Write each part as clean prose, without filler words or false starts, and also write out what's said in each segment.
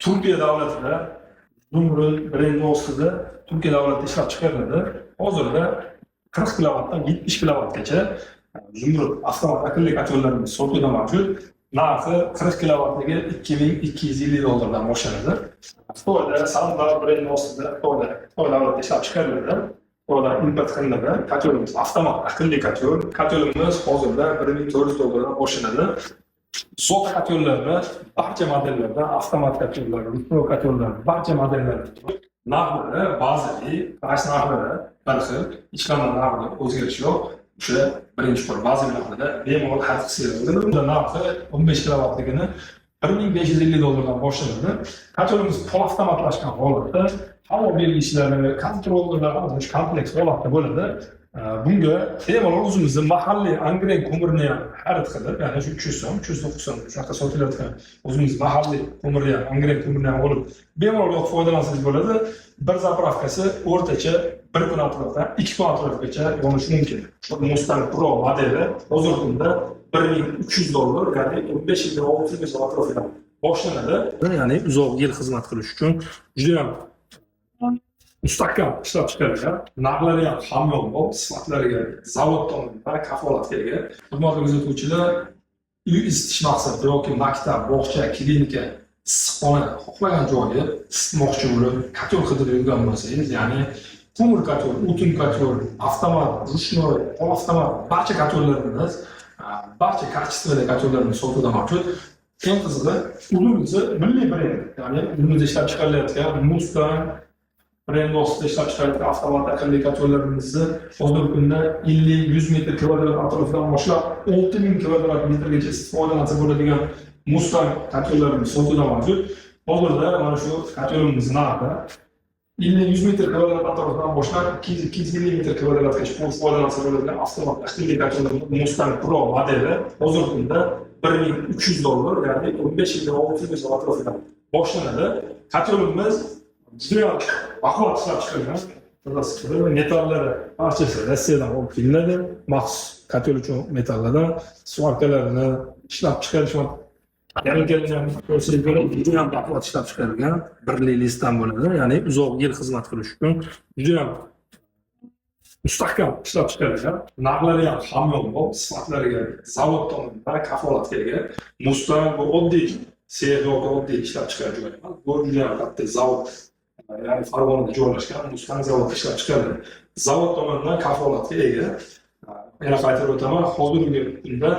Turkiya davlatida Zumrud brendi ostida Turkiya davlatida ishlab chiqariladi. Hozirda 40 kilovatdan 70 kilovatgacha Zumrud avtomat akıllı kotyorlarimiz sotuvda mavjud. Narxi 40 kilovatdagi $2250 boshlanadi. Xitoyda Sandal brendi ostida Xitoy davlatida ishlab chiqariladi. Xitoyda import qilinadi. Kotyorimiz avtomat akıllı kotyor. Kotyorimiz hozirda $1400 boshlanadi. Soda kotyorlarni barcha modellarda, avtomat kotyorlar, rutro kotyorlar, barcha modellarda narxlari ba'zili, price narxlari bir xil, hech qanday narxda o'zgarish yo'q. O'sha birinchi qo'l ba'zi narxida bemalol har xil bo'ladi. Unda narxi 15 kilovatligini $1550 dan boshlanadi. Kotyorimiz pol avtomatlashgan holatda havo belgichlari, kontrollerlar o'zish kompleks holatda bo'ladi. Bunga bemalol o'zimizning mahalliy angren ko'mirni ham xarid qilib, ya'ni shu 300 so'm, 390 shunaqa sotilayotgan o'zimiz mahalliy ko'mirni ham, angren ko'mirni ham olib bemalol foydalansangiz bo'ladi. Bir zapravkasi o'rtacha 1 kun atrofida 2 kun atrofgacha yonishi mumkin. Shu Mustang Pro modeli hozirgi kunda $1300, ya'ni 15-600 atrofidan boshlanadi. Ya'ni uzoq yil xizmat qilish uchun juda ham mustahkam ishlab chiqarilgan, narxlari ham hamyonbop, sifatlariga zavod tomonidan kafolatga ega. Hurmatli kuzatuvchilar, uy isitish maqsadida yoki maktab, bog'cha, klinika, issiqxona xohlagan joyga isitmoqchi bo'lib, kotyor qidirib yurgan bo'lsangiz, ya'ni ko'mir kotyor, o'tin kotyor, avtomat, ruchnoy, pol avtomat barcha kotyorlarimiz, barcha kачественный kotyorlarimiz sotuvda mavjud. Eng qizig'i, o'zimizni milliy brend, ya'ni o'zimizda ishlab chiqarilayotgan Mustang brendi ostida ishlab chiqarilayotgan avtomat akıllı kotyorlarimizni hozirgi kunda 50-100 metr kvadrat atrofidan boshlab 6000 kvadrat metrgacha foydalansa bo'ladigan Mustang kotyorlarimiz sotuvda mavjud. Hozirda mana shu kotyorimiz narxi 50-100 metr kvadrat atrofidan boshlab 200-250 metr kvadratgacha foydalansa bo'ladigan avtomat akıllı kotyorlarimiz Mustang Pro modeli hozirgi kunda $1300, ya'ni 15-600 atrofidan boshlanadi. Kotyorimiz juda baquvvat ishlab chiqarilgan. Metallari barchasi Rossiyadan olib kelinadi. Maxsus kotyor uchun metallardan svarkalarini ishlab chiqarish va yangilangan prosedura juda ham baquvvat ishlab chiqarilgan. Birli listdan bo'ladi, ya'ni uzoq yil xizmat qilish uchun juda ham mustahkam ishlab chiqarilgan. Narxlari ham hamyonbop, sifatlariga zavod tomonidan kafolatga ega. Mustang bu oddiy sex yoki oddiy ishlab chiqarish joyi emas. Bu juda ham katta zavod. Yani Farg'onada joylashgan Mustang zavodida ishlab chiqariladi. Zavod tomonidan kafolatga ega. Yana qaytarib o'taman, hozirgi kunda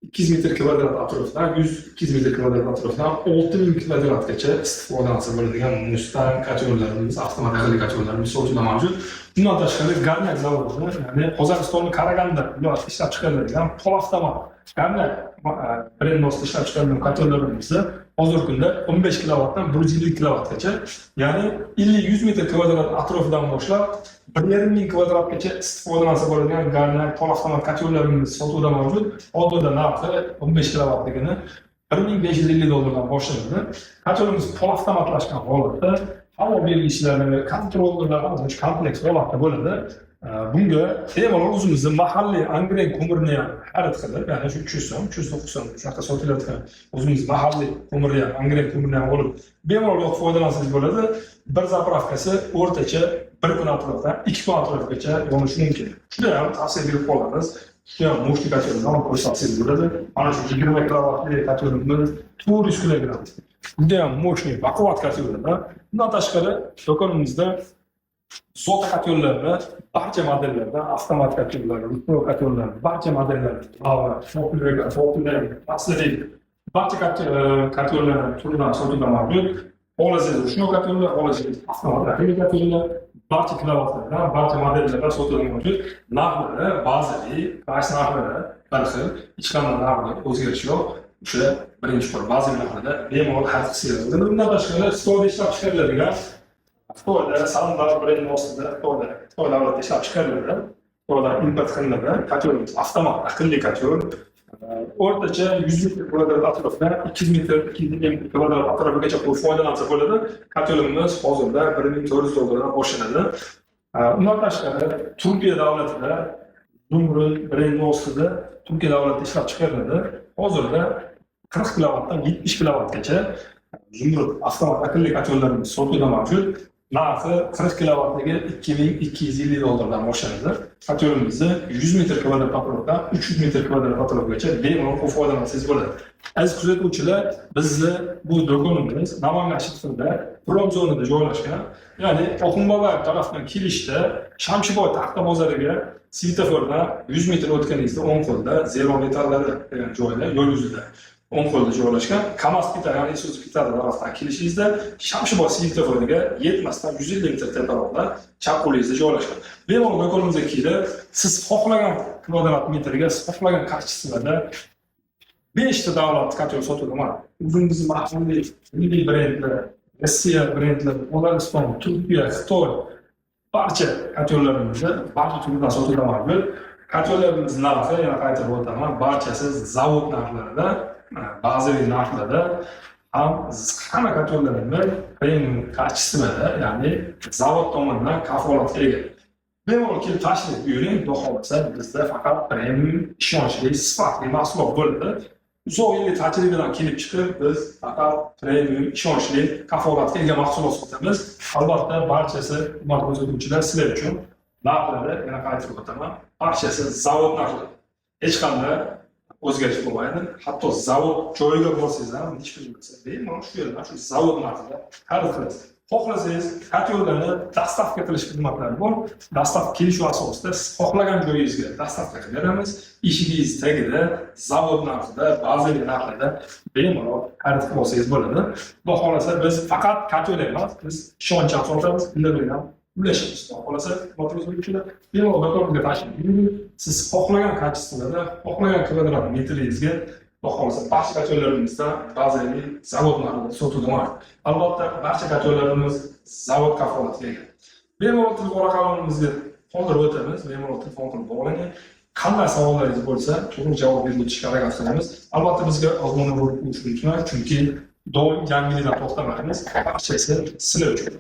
200 metr kvadrat atrofidan 100-200 metr kvadrat atrofidan 6000 kvadratgacha istifodalansa bo'ladigan Mustang kotyorlarimiz, avtomat akıllı kotyorlarimiz sotuvda mavjud. Bundan tashqari Garnak zavodida, ya'ni Qozog'istonning Qaraganda viloyatida ishlab chiqariladigan pol avtomat Garnak brendi ostida ishlab chiqarilgan kotyorlarimizni hozirgi kunda 15 kilovatdan 150 kilovatgacha, ya'ni 50-100 metr kvadrat atrofidan boshlab 1500 kvadratgacha istifodalansa bo'ladigan Garnak pol avtomat kotyorlarimiz sotuvda mavjud. Hozirda narxi 15 kilovatligini $1550 dan boshlanadi. Kotyorimiz pol avtomatlashgan holatda havo belgichlari, kontrollerlar o'zish kompleks holatda bo'ladi. Bunga bemalol o'zimizning mahalliy angren ko'mirni ham xarid qilib, ya'ni shu 300 so'm, 390 shunaqa sotilayotgan o'zimiz mahalliy ko'mirni ham, angren ko'mirni ham olib bemalol foydalansangiz bo'ladi. Bir zapravkasi o'rtacha 1 kun atrofida 2 kun atrofgacha yonishi mumkin. Shunda ham tavsiya berib qolamiz. Shunda ham mo'shli kotyorni olib ko'rsangiz bo'ladi. Mana shu 20 kilovatli kotyorimiz 400 kilogramm. Juda ham mo'shli, baquvvat kotyorlar. Bundan tashqari do'konimizda soda kotyorlarni barcha modellarda, avtomat kotyorlar, rutro kotyorlar, barcha modellarda, asli barcha kotyorlar turidan sotuvda mavjud. Hozir ruchno kotyorlar, hozir avtomat akıllı kotyorlar, barcha kilovatlardan, barcha modellarda sotuvda mavjud. Narxlari ba'zili, price narxlari bir xil, hech qanday narxda o'zgarish yo'q. O'sha birinchi qo'l ba'zi narxlarda bemalol har xil bo'ladi. Bundan tashqari Xitoyda ishlab chiqariladigan Xitoyda Sandal brendi ostida Xitoy davlatida ishlab chiqariladi. Xitoydan import qilinadi. Kotyorimiz avtomat akıllı kotyor. O'rtacha 100 metr kvadrat atrofida 200 metr, 250 metr kvadrat atrofigacha foydalansa bo'ladi. Kotyorimiz hozirda $1400 dan boshlanadi. Undan tashqari Turkiya davlatida Zumrud brendi ostida Turkiya davlatida ishlab chiqariladi. Hozirda 40 kilovatdan 70 kilovatgacha Zumrud avtomat akıllı kotyollarimiz sotuvda mavjud. Narxi 40 kilovattiga $2250 boshlanadi. Kotyolimizni 100 metr kvadrat patrokdan 300 metr kvadrat patrokgacha bemalol foydalansangiz bo'ladi. Aziz kuzatuvchilar, bizni bu do'konimiz Namangan shahrida Prom zonada joylashgan. Ya'ni Oxunboboyev tarafdan kelishda Shamshiboy taxta bozoriga svetofordan 100 metr o'tganingizda o'ng qo'lda Zero metallari degan joyda, yo'l yuzida o'ng qo'lda joylashgan. Kamaz Pita, ya'ni Isuzu Pita tarafdan kelishingizda Shamshiboy svetoforga yetmasdan 150 metr teparoqda chap qo'lingizda joylashgan. Bemalol do'konimizga kelib, siz xohlagan kvadrat metrga, siz xohlagan kачествоda 5 ta davlat kotyol sotuvda bor. O'zimiz mahalliy milliy brendlar, Rossiya brendlari, Qozog'iston, Turkiya, Xitoy barcha kotyollarimizni barcha turlar sotuvda mavjud. Kotyollarimiz narxi, yana qaytarib o'taman, barchasi zavod narxlarida, bazaviy narxlarda ham hamma kotyollarimiz premium kачествоda, ya'ni zavod tomonidan kafolatga ega. Bemalol kelib tashrif buyuring, xudo xolasa bizda faqat premium, ishonchli, sifatli mahsulot bo'ladi. Uzoq yillik tajribadan kelib chiqib, biz faqat premium, ishonchli, kafolatga ega mahsulot sotamiz. Albatta, barchasi hurmatli kuzatuvchilar, sizlar uchun narxlari, yana qaytarib o'taman, barchasi zavod narxlari. Hech qanday o'zgarish bo'lmaydi. Hatto zavod joyiga borsangiz ham hech bir narsa bemalol shu yerda, shu zavod narxida xarid qilasiz. Xohlasangiz, kotyollarni dastavka qilish xizmatlari bor. Dastavka kelishuv asosida siz xohlagan joyingizga dastavka qilib beramiz. Eshigingiz tagida, zavod narxida, bazaviy narxida bemalol xarid qilib olsangiz bo'ladi. Xudo xolasa biz faqat kotyol emas, biz ishonch ham sotamiz, pullar bilan ulashamiz. Xudo xolasa, motorozuvchilar bemalol do'konimizga tashrif buyuring. Siz xohlagan kачествоda, xohlagan kvadrat metringizga Xudo xolasa barcha kotyollarimizni bazaviy zavod narxida sotuvda bor. Albatta, barcha kotyollarimiz zavod kafolatiga ega. Bemalol telefon raqamimizga qoldirib o'tamiz, bemalol telefon qilib bog'lang. Qanday savollaringiz bo'lsa, to'g'ri javob berib o'tishga harakat qilamiz. Albatta, bizga obuna bo'lib qo'yishni unutmang, chunki doim yangiliklar to'xtamaymiz. Barchasi sizlar uchun.